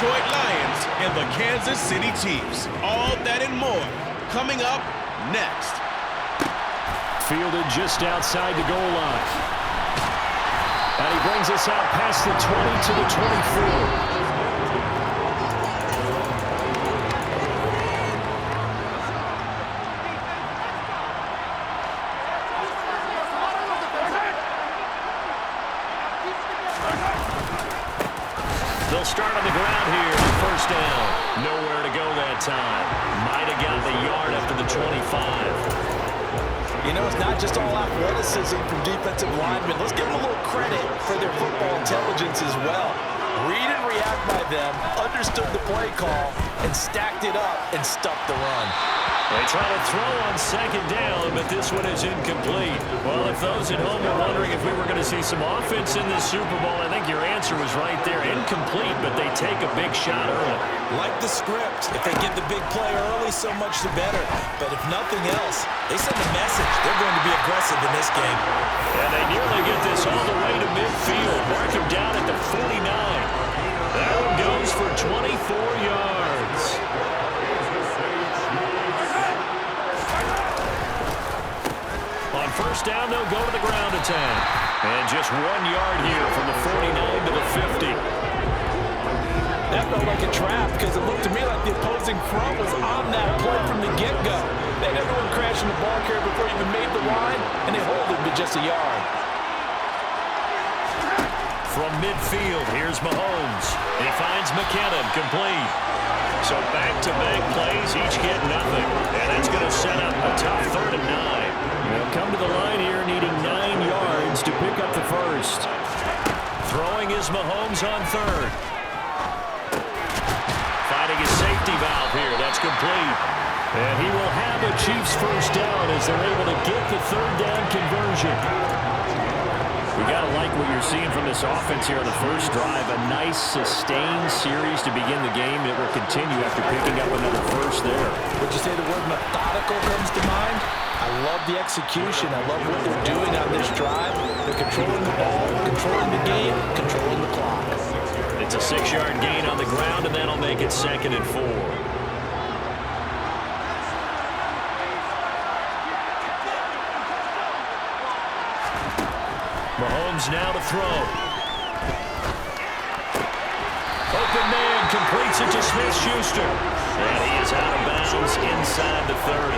Detroit Lions and the Kansas City Chiefs. All that and more coming up next. Fielded just outside the goal line. And he brings us out past the 20 to the 24. They'll start on the ground here on first down. Nowhere to go that time. Might have got the yard up to the 25. You know, it's not just all athleticism from defensive linemen. Let's give them a little credit for their football intelligence as well. Read and react by them, understood the play call, and stacked it up and stuffed the run. They try to throw on second down, but this one is incomplete. Well, if those at home are wondering if we were going to see some offense in this Super Bowl, I think your answer was right there. Incomplete, but they take a big shot early. Like the script. If they get the big play early, so much the better. But if nothing else, they send a message. They're going to be aggressive in this game. And they nearly get this all the way to midfield. Mark him down at the 49. That one goes for 24 yards. On first down, they'll go to the ground attack. And just 1 yard here from the 49 to the 50. That felt like a trap because it looked to me like the opposing front was on that play from the get-go. They had everyone crashing the ball carrier before he even made the line, and they hold him to just a yard. From midfield, here's Mahomes. He finds McKinnon, complete. So back-to-back plays, each get nothing. And that's going to set up a tough 3rd and 9. They'll come to the line here needing 9 yards to pick up the first. Throwing is Mahomes on 3rd. Finding his safety valve here. That's complete. And he will have a Chiefs first down as they're able to get the 3rd down conversion. We got to like what you're seeing from this offense here on the first drive. A nice, sustained series to begin the game. It will continue after picking up another first there. Would you say the word methodical comes to mind? I love the execution. I love what they're doing on this drive. They're controlling the ball, controlling the game, controlling the clock. It's a 6-yard gain on the ground, and that'll make it 2nd and 4. Mahomes now to throw. Open man completes it to Smith-Schuster. And he is out of bounds inside the 30.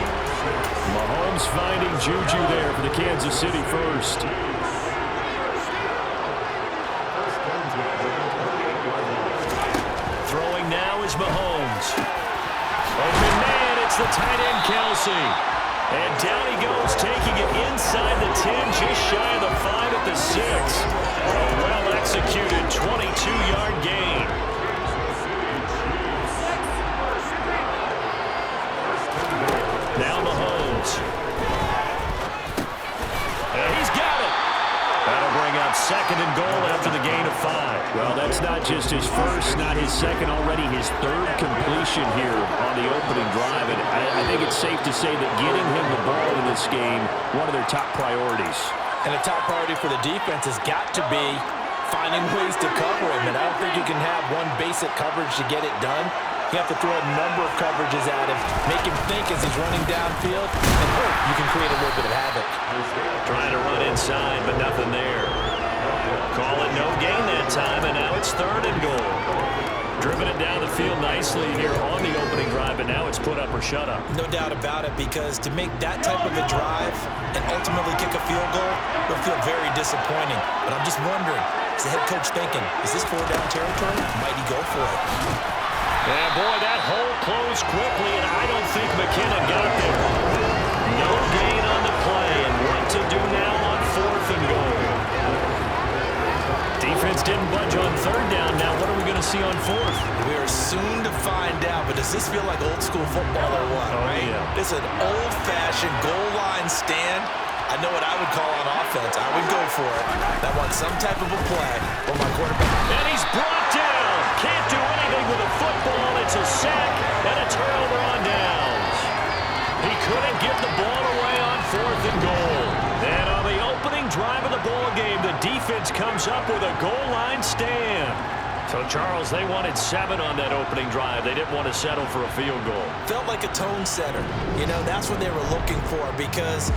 Mahomes finding Juju there for the Kansas City first. Throwing now is Mahomes. Open man, it's the tight end Kelsey. And down he goes, taking it inside the 10, just shy of the 5 at the 6. A well-executed 22-yard gain. Now Mahomes. And he's got it. That'll bring up 2nd and goal after the gain of 5. Well, that's not just his first, not his second, already his 3rd completion here on the opening drive. And I think it's safe to say that getting him the ball in this game, one of their top priorities. And a top priority for the defense has got to be finding ways to cover him. And I don't think you can have one basic coverage to get it done. You have to throw a number of coverages at him, make him think as he's running downfield, and hope you can create a little bit of havoc. Trying to run inside, but nothing there. Call it no gain that time, and now it's 3rd and goal. Driven it down the field nicely here on the opening drive, but now it's put up or shut up. No doubt about it, because to make that type of a drive and ultimately kick a field goal will feel very disappointing. But I'm just wondering, is the head coach thinking, is this 4-down territory? Might he go for it? Yeah, boy, that hole closed quickly, and I don't think McKinnon got there. No gain on the play, and what to do now on 4th and goal. Defense didn't budge on 3rd down. Now what are we going to see on 4th? We are soon to find out, but does this feel like old school football or what, right? Yeah. This is an old-fashioned goal line stand. I know what I would call on offense. I would go for it. I want some type of a play for my quarterback. And he's brought down. Can't do anything with a football. It's a sack and a turnover on downs. He couldn't get the ball away on 4th and goal. And on the opening drive of the ball game, the defense comes up with a goal line stand. So, Charles, they wanted 7 on that opening drive. They didn't want to settle for a field goal. Felt like a tone setter. You know, that's what they were looking for, because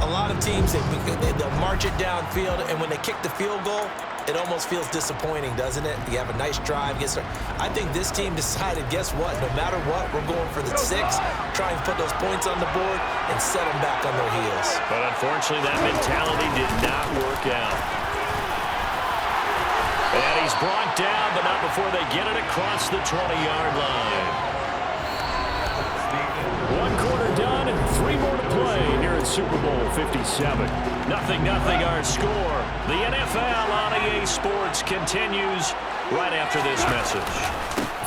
a lot of teams, they'll march it downfield, and when they kick the field goal, it almost feels disappointing, doesn't it? You have a nice drive. I think this team decided, guess what? No matter what, we're going for the 6, try and put those points on the board and set them back on their heels. But unfortunately, that mentality did not work out. And he's brought down, but not before they get it across the 20-yard line. 1 quarter done, 3 more to play here at Super Bowl 57. 0-0 our score. The NFL on EA Sports continues right after this message.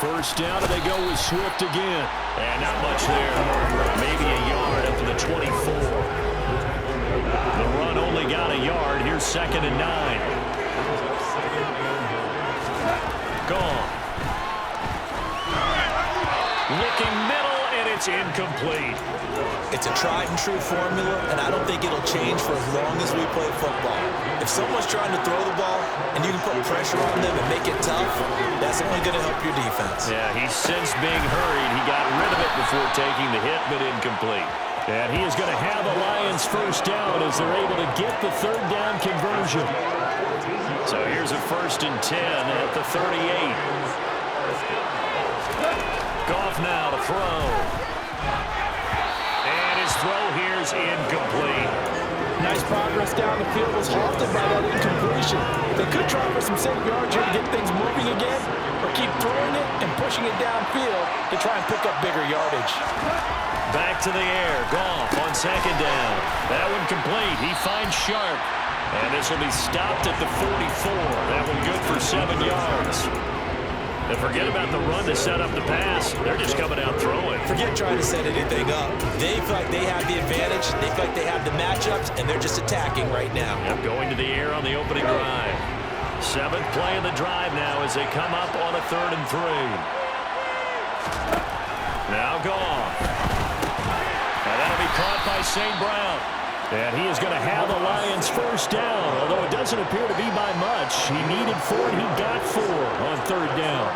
First down, and they go with Swift again. And not much there. Maybe a yard up to the 24. The run only got a yard. Here's 2nd and 9. Gone. Looking middle, and it's incomplete. It's a tried and true formula, and I don't think it'll change for as long as we play football. If someone's trying to throw the ball and you can put pressure on them and make it tough, that's only going to help your defense. Yeah, he's since being hurried. He got rid of it before taking the hit, but incomplete. And he is going to have the Lions first down as they're able to get the 3rd down conversion. So here's a 1st and 10 at the 38. Goff now to throw. And his throw here's incomplete. Nice progress down the field, was halted by that incompletion. They could try for some safe yards here to get things moving again, or keep throwing it and pushing it downfield to try and pick up bigger yardage. Back to the air. Goff on 2nd down. That one complete. He finds Sharp. And this will be stopped at the 44. That one good for 7 yards. And forget about the run to set up the pass. They're just coming out throwing. Forget trying to set anything up. They feel like they have the advantage. They feel like they have the matchups, and they're just attacking right now. Yep, going to the air on the opening drive. 7th play of the drive now as they come up on a 3rd and 3. Now Goff. And that'll be caught by St. Brown. And he is going to have the Lions first down, although it doesn't appear to be by much. He needed 4, and he got 4 on 3rd down.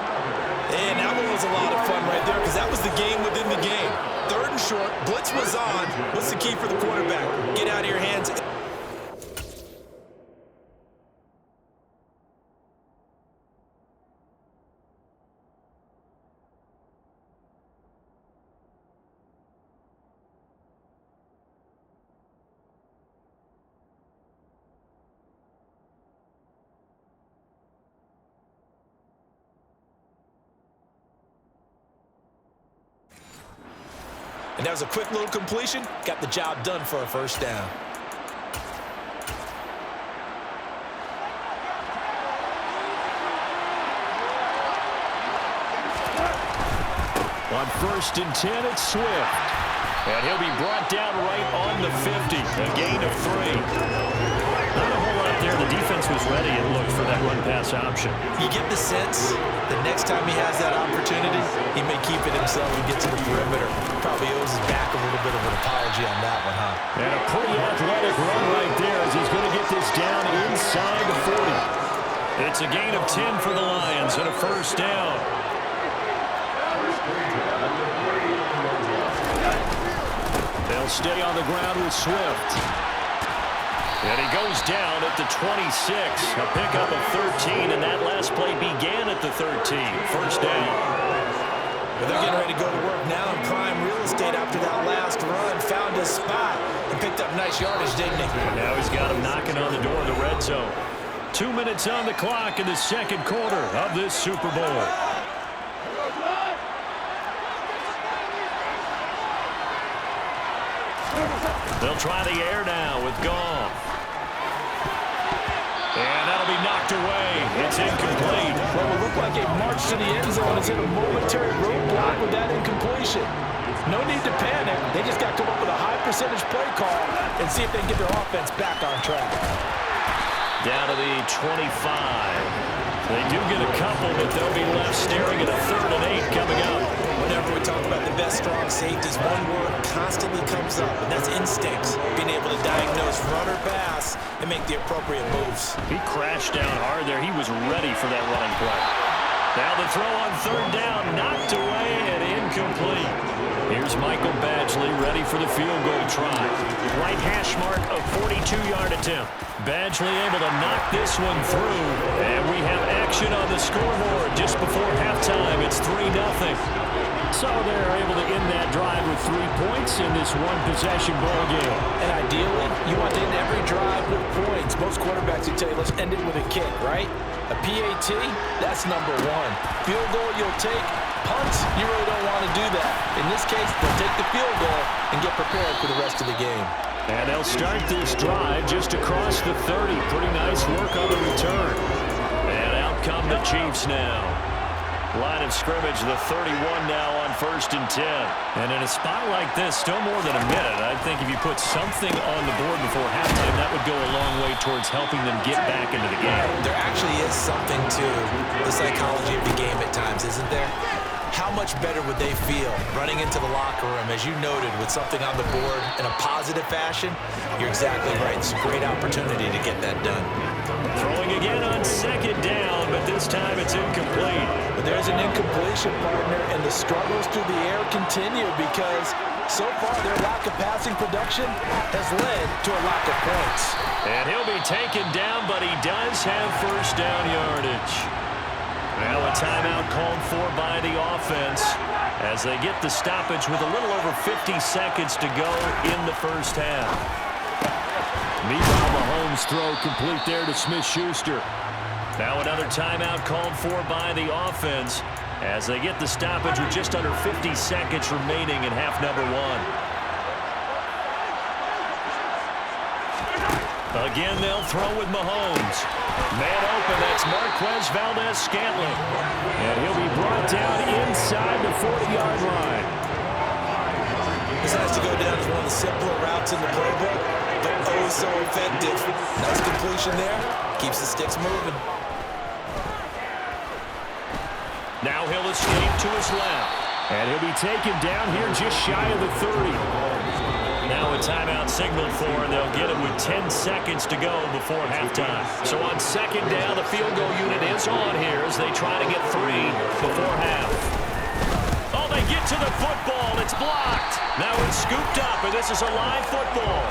And that one was a lot of fun right there, because that was the game within the game. 3rd and short, blitz was on. What's the key for the quarterback? Get out of your hands. And that was a quick little completion. Got the job done for a first down. On 1st and 10, it's Swift. And he'll be brought down right on the 50. A gain of 3. Not a whole lot there. The defense was ready, it looked, for that run-pass option. You get the sense the next time he has that opportunity, he may keep it himself and get to the perimeter. Probably owes his back a little bit of an apology on that one, huh? And a pretty athletic run right there as he's going to get this down inside the 40. It's a gain of 10 for the Lions and a first down. They'll stay on the ground with Swift. And he goes down at the 26. A pickup of 13, and that last play began at the 13. First down. Well, they're getting ready to go to work now in prime real estate after that last run. Found his spot and picked up nice yardage, didn't he? Now he's got him knocking on the door of the red zone. 2 minutes on the clock in the 2nd quarter of this Super Bowl. They'll try the air now with Goff. And that'll be knocked away. It's incomplete. Well, it looked like a march to the end zone has hit a momentary roadblock with that incompletion. No need to panic. They just got to come up with a high percentage play call and see if they can get their offense back on track. Down to the 25. They do get a couple, but they'll be left staring at a 3rd and 8 coming up. Whenever we talk about the best strong safeties, one word constantly comes up, and that's instincts. Being able to diagnose run or pass and make the appropriate moves. He crashed down hard there. He was ready for that running play. Now the throw on third down, knocked away and incomplete. Here's Michael Badgley ready for the field goal try. Right hash mark, a 42-yard attempt. Badgley able to knock this one through. And we have action on the scoreboard just before halftime. It's 3-0. So they're able to end that drive with 3 points in this one-possession ball game. And ideally, you want to end every drive with points. Most quarterbacks would tell you, let's end it with a kick, right? A PAT, that's number one. Field goal you'll take. Punts, you really don't want to do that. In this case, they'll take the field goal and get prepared for the rest of the game. And they'll start this drive just across the 30. Pretty nice work on the return. And out come the Chiefs now. Line of scrimmage, the 31 now on 1st and 10. And in a spot like this, still more than a minute, I think if you put something on the board before halftime, that would go a long way towards helping them get back into the game. There actually is something to the psychology of the game at times, isn't there? How much better would they feel running into the locker room, as you noted, with something on the board in a positive fashion? You're exactly right. It's a great opportunity to get that done. Throwing again on 2nd down, but this time it's incomplete. But there's an incompletion, partner, and the struggles through the air continue because so far their lack of passing production has led to a lack of points. And he'll be taken down, but he does have 1st down yardage. Now a timeout called for by the offense as they get the stoppage with a little over 50 seconds to go in the first half. Meanwhile, Mahomes' throw complete there to Smith-Schuster. Now another timeout called for by the offense as they get the stoppage with just under 50 seconds remaining in half number 1. Again, they'll throw with Mahomes. Man open, that's Marquez Valdez-Scantling. And he'll be brought down inside the 40-yard line. This has to go down as one of the simpler routes in the playbook, but oh so effective. Nice completion there. Keeps the sticks moving. Now he'll escape to his left. And he'll be taken down here just shy of the 30. Now a timeout signaled for, and they'll get it with 10 seconds to go before halftime. So on 2nd down, the field goal unit is on here as they try to get 3 before half. Oh, they get to the football. It's blocked. Now it's scooped up, and this is a live football.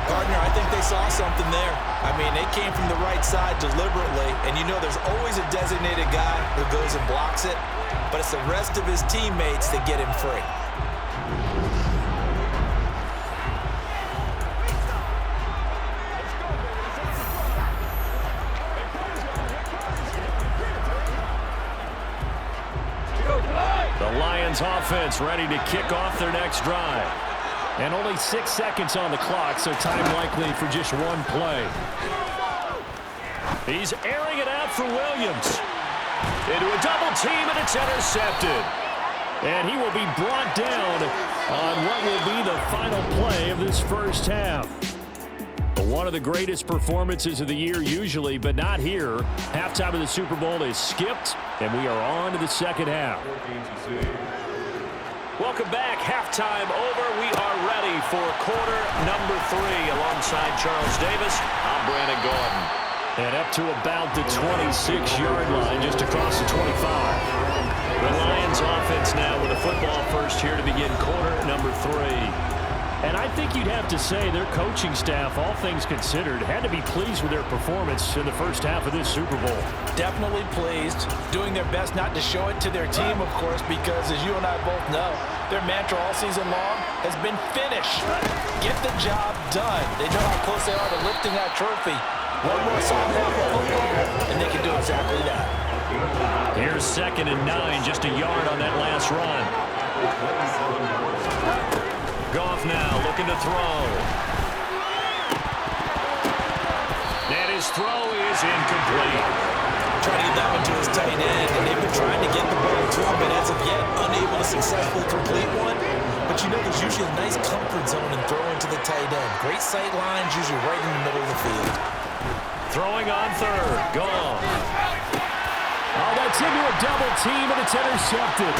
Gardner, I think they saw something there. I mean, they came from the right side deliberately, and you know there's always a designated guy who goes and blocks it, but it's the rest of his teammates that get him free. The Lions offense ready to kick off their next drive. And only 6 seconds on the clock, so time likely for just one play. He's airing it out for Williams. Into a double team, and it's intercepted. And he will be brought down on what will be the final play of this first half. One of the greatest performances of the year usually, but not here. Halftime of the Super Bowl is skipped, and we are on to the second half. Welcome back. Halftime over. We are ready for quarter number 3. Alongside Charles Davis, I'm Brandon Gordon. And up to about the 26-yard line, just across the 25. The Lions offense now with a football first here to begin quarter number 3. And I think you'd have to say their coaching staff, all things considered, had to be pleased with their performance in the first half of this Super Bowl. Definitely pleased, doing their best not to show it to their team, of course, because as you and I both know, their mantra all season long has been finish. Get the job done. They know how close they are to lifting that trophy. One more soft half of football, and they can do exactly that. Here's 2nd and 9, just a yard on that last run. Goff now looking to throw. And his throw is incomplete. Trying to get that one to his tight end, and they've been trying to get the ball to him, but as of yet, unable to successfully complete one. But you know there's usually a nice comfort zone in throwing to the tight end. Great sight lines, usually right in the middle of the field. Throwing on 3rd. Gone. Oh, that's into a double team, and it's intercepted.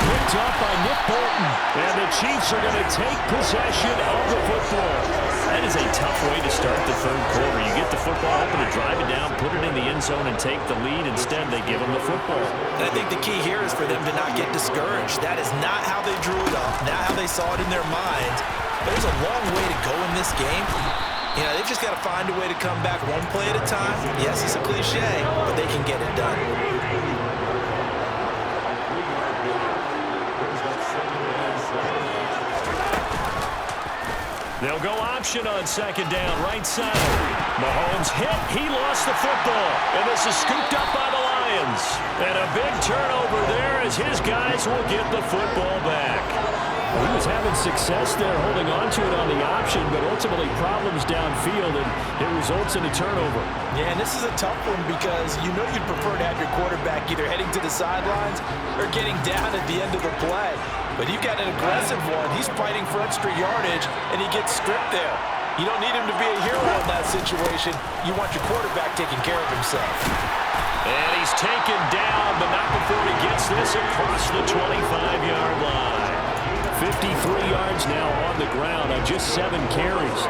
Picked off by Nick Bolton. And the Chiefs are going to take possession of the football. That is a tough way to start the 3rd quarter. You get the football, open it, drive it down, put it in the end end zone and take the lead. Instead, they give them the football. And I think the key here is for them to not get discouraged. That is not how they drew it up, not how they saw it in their minds. There's a long way to go in this game. You know, they've just got to find a way to come back one play at a time. Yes, it's a cliche, but they can get it done. They'll go option on second down, right side. Mahomes hit. He lost the football. And this is scooped up by the Lions. And a big turnover there as his guys will get the football back. Well, he was having success there holding on to it on the option, but ultimately problems downfield, and it results in a turnover. Yeah, and this is a tough one because you know you'd prefer to have your quarterback either heading to the sidelines or getting down at the end of the play. But you've got an aggressive one. He's fighting for extra yardage, and he gets stripped there. You don't need him to be a hero in that situation. You want your quarterback taking care of himself. And he's taken down, but not before he gets this across the 25-yard line. 53 yards now on the ground on just 7 carries.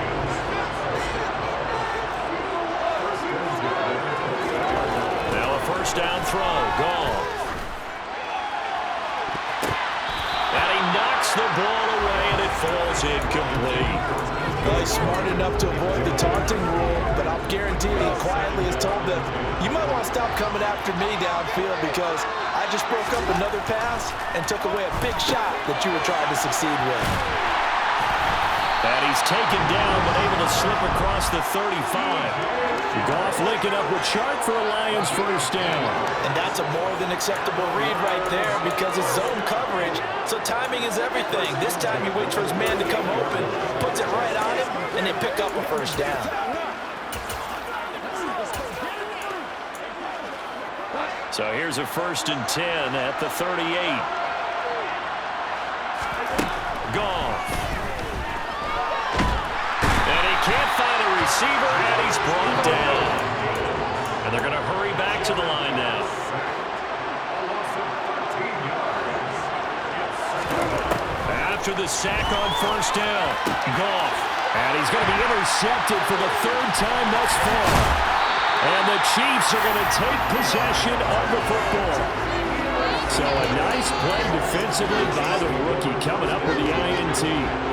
Now a first down throw. Gone. And he knocks the ball away, and it falls incomplete. Well, he's smart enough to avoid the taunting rule, but I'll guarantee he quietly has told them, you might want to stop coming after me downfield because I just broke up another pass and took away a big shot that you were trying to succeed with. And he's taken down, but able to slip across the 35. Goff linking up with Sharp for a Lions first down. And that's a more than acceptable read right there because it's zone coverage, so timing is everything. This time he waits for his man to come open, puts it right on him, and they pick up a first down. So here's a 1st and 10 at the 38. Goff. And he can't find a receiver, and he's brought down. And they're going to hurry back to the line now. After the sack on first down, Goff. And he's going to be intercepted for the 3rd time thus far. And the Chiefs are going to take possession of the football. So a nice play defensively by the rookie coming up with the INT.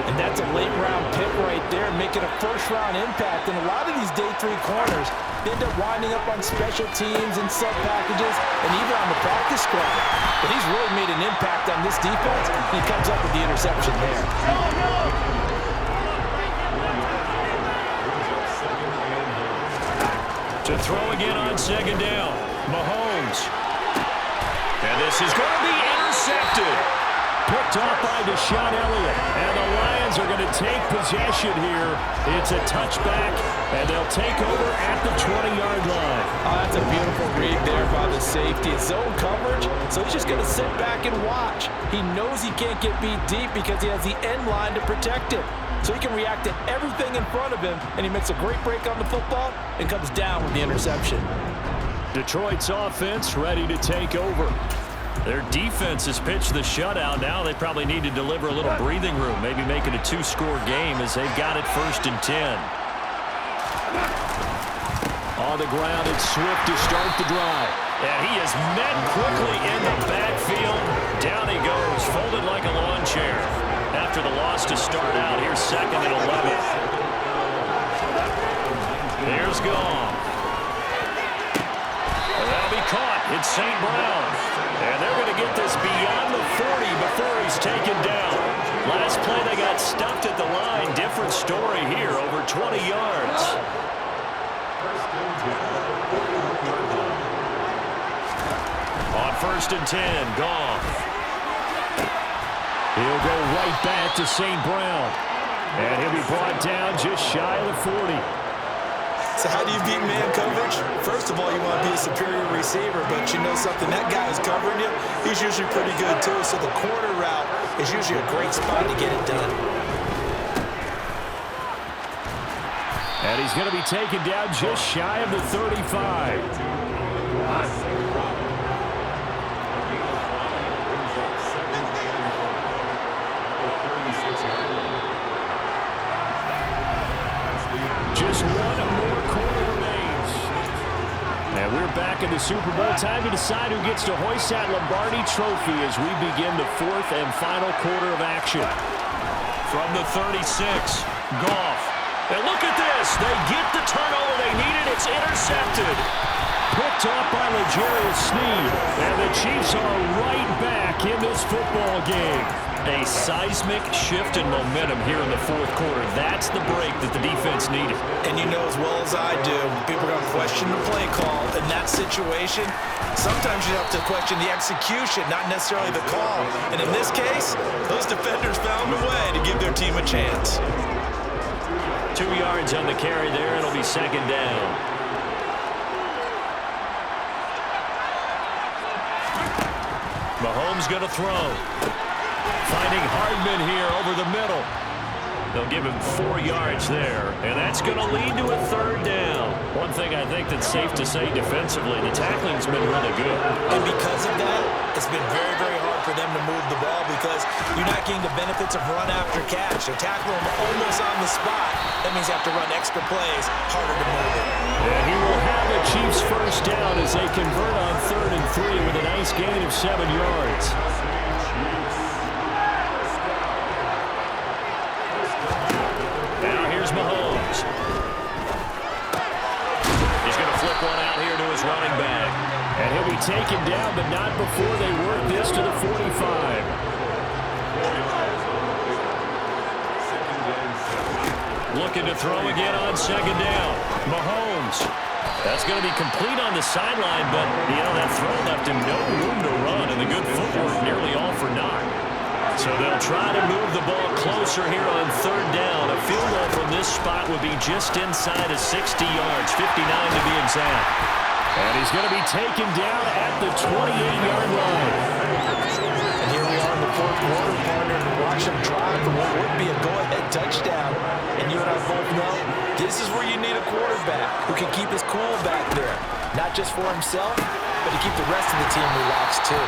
And that's a late-round pick right there, making a first-round impact. And a lot of these day 3 corners, they end up winding up on special teams and sub packages and even on the practice squad. But he's really made an impact on this defense. He comes up with the interception there. To throw again on second down, Mahomes. And this is going to be intercepted. Picked off by Deshaun Elliott. And the Lions are going to take possession here. It's a touchback, and they'll take over at the 20-yard line. Oh, that's a beautiful read there by the safety. It's zone coverage, so he's just going to sit back and watch. He knows he can't get beat deep because he has the end line to protect him. So he can react to everything in front of him, and he makes a great break on the football and comes down with the interception. Detroit's offense ready to take over. Their defense has pitched the shutout. Now they probably need to deliver a little breathing room, maybe make it a 2-score game as they've got it 1st and 10. On the ground, it's Swift to start the drive. And he is met quickly in the backfield. Down he goes, folded like a lawn chair. After the loss to start out, here's 2nd and 11. Here's Goff. That'll be caught. It's St. Brown. And they're going to get this beyond the 40 before he's taken down. Last play, they got stuffed at the line. Different story here, over 20 yards. On 1st and 10, Goff. He'll go right back to St. Brown. And he'll be brought down just shy of the 40. So how do you beat man coverage? First of all, you want to be a superior receiver, but you know something, that guy is covering you. He's usually pretty good too, so the corner route is usually a great spot to get it done. And he's going to be taken down just shy of the 35. Just one more quarter remains. And we're back in the Super Bowl. Time to decide who gets to hoist that Lombardi trophy as we begin the fourth and final quarter of action. From the 36, Goff. And look at this. They get the turnover they needed. It's intercepted. Picked off by L'Jarius Sneed. And the Chiefs are right back in this football game. A seismic shift in momentum here in the fourth quarter. That's the break that the defense needed. And you know as well as I do, people are going to question the play call in that situation. Sometimes you have to question the execution, not necessarily the call. And in this case, those defenders found a way to give their team a chance. 2 yards on the carry there. It'll be second down. Mahomes going to throw. Finding Hardman here over the middle. They'll give him 4 yards there, and that's going to lead to a third down. One thing I think that's safe to say defensively, the tackling's been really good. And because of that, it's been very, very hard for them to move the ball because you're not getting the benefits of run after catch. They're tackling them almost on the spot. That means you have to run extra plays, harder to move it. And he will have a Chiefs first down as they convert on 3rd and 3 with a nice gain of 7 yards. Mahomes. He's going to flip one out here to his running back. And he'll be taken down, but not before they work this to the 45. Looking to throw again on second down. Mahomes. That's going to be complete on the sideline, but, that throw left him no room to run, and the good footwork nearly all for naught. So they'll try to move the ball closer here on third down. A field goal from this spot would be just inside of 60 yards, 59 to be exact. And he's going to be taken down at the 28-yard line. And here we are in the fourth quarter, partner, and watch them drive for what would be a go-ahead touchdown. And you and I both know this is where you need a quarterback who can keep his cool back there. Not just for himself, but to keep the rest of the team relaxed too.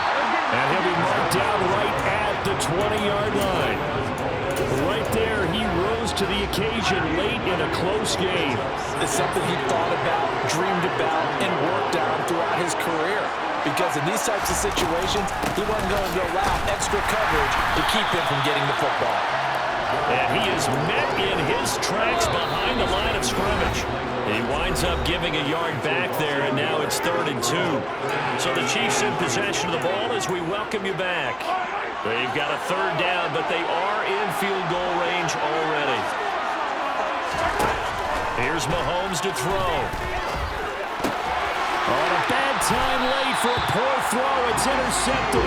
And he'll be marked down right at the 20-yard line. Right there, he rose to the occasion late in a close game. It's something he thought about, dreamed about, and worked on throughout his career. Because in these types of situations, he wasn't going to allow extra coverage to keep him from getting the football. And he is met in his tracks behind the line of scrimmage. He winds up giving a yard back there, and now it's 3rd and 2. So the Chiefs in possession of the ball as we welcome you back. They've got a third down, but they are in field goal range already. Here's Mahomes to throw. On a bad time late for a poor throw. It's intercepted.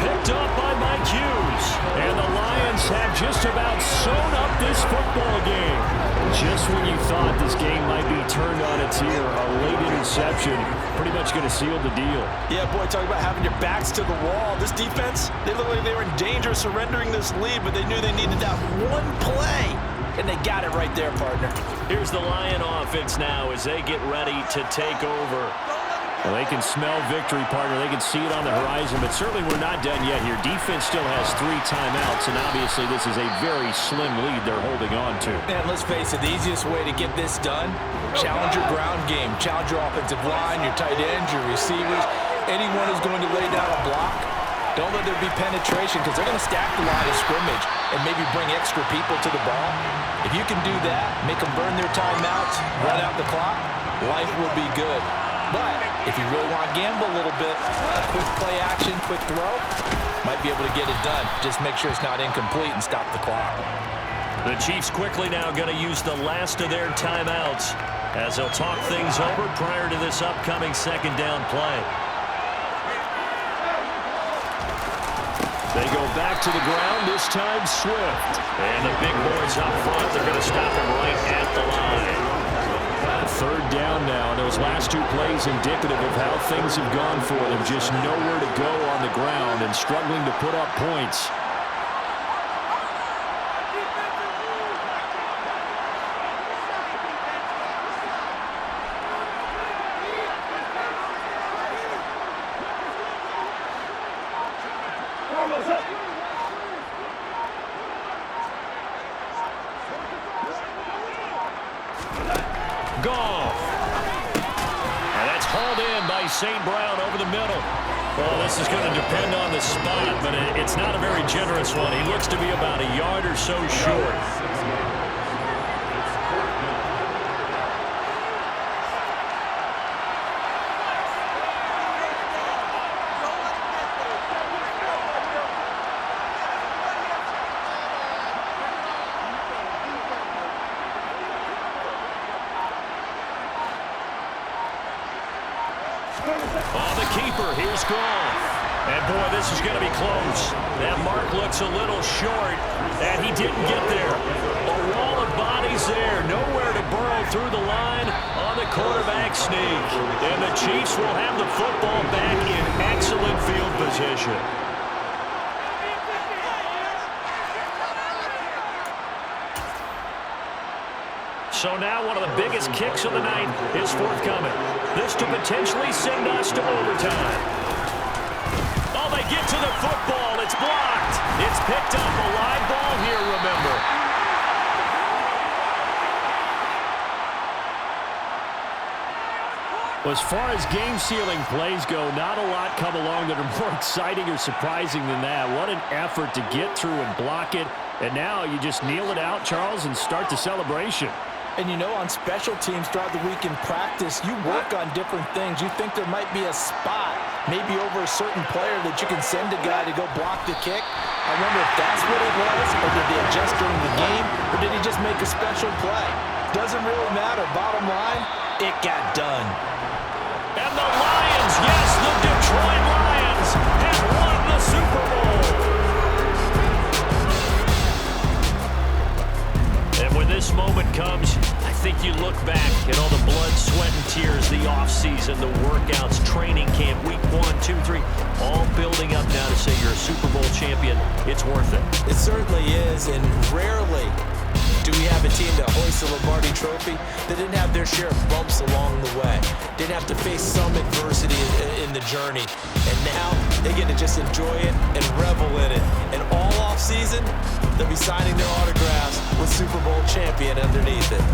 Picked up by Mike Hughes. And the Lions have just about sewn up this football game. Just when you thought this game might be turned on its ear, a late interception pretty much going to seal the deal. Yeah, boy, talk about having your backs to the wall. This defense, they looked like they were in danger of surrendering this lead, but they knew they needed that one play. And they got it right there, partner. Here's the Lion offense now as they get ready to take over. Well, they can smell victory, partner. They can see it on the horizon, but certainly we're not done yet here. Defense still has 3 timeouts, and obviously this is a very slim lead they're holding on to. And let's face it, the easiest way to get this done, challenge your ground game, challenge your offensive line, your tight ends, your receivers, anyone who's going to lay down a block. Don't let there be penetration because they're going to stack the line of scrimmage and maybe bring extra people to the ball. If you can do that, make them burn their timeouts, run out the clock, life will be good. But if you really want to gamble a little bit, a quick play action, quick throw, might be able to get it done. Just make sure it's not incomplete and stop the clock. The Chiefs quickly now going to use the last of their timeouts as they'll talk things over prior to this upcoming second down play. They go back to the ground, this time Swift. And the big boys up front, they're going to stop him right at the line. Third down now. Those last 2 plays indicative of how things have gone for them. Just nowhere to go on the ground and struggling to put up points. Goff. And that's hauled in by St. Brown over the middle. Well, this is going to depend on the spot, but it's not a very generous one. He looks to be about a yard or so short. Oh, the keeper, here's gone. And boy, this is going to be close. That mark looks a little short, and he didn't get there. A wall of bodies there, nowhere to burrow through the line on the quarterback sneak. And the Chiefs will have the football back in excellent field position. So now one of the biggest kicks of the night is forthcoming. This to potentially send us to overtime. Oh, they get to the football. It's blocked. It's picked up. A live ball here, remember. As far as game-sealing plays go, not a lot come along that are more exciting or surprising than that. What an effort to get through and block it. And now you just kneel it out, Charles, and start the celebration. And you know, on special teams throughout the week in practice, you work on different things. You think there might be a spot, maybe over a certain player that you can send a guy to go block the kick. I wonder if that's what it was, or did they adjust during the game, or did he just make a special play? Doesn't really matter. Bottom line, it got done. And the Lions, yes, the Detroit Lions have won the Super Bowl. And when this moment comes, I think you look back at all the blood, sweat, and tears, the offseason, the workouts, training camp, week 1, 2, 3, all building up now to say you're a Super Bowl champion. It's worth it. It certainly is, and rarely do we have a team that hoists the Lombardi Trophy that didn't have their share of bumps along the way, didn't have to face some adversity in the journey, and now they get to just enjoy it and revel in it. And all off season, they'll be signing their autographs with Super Bowl champion underneath it.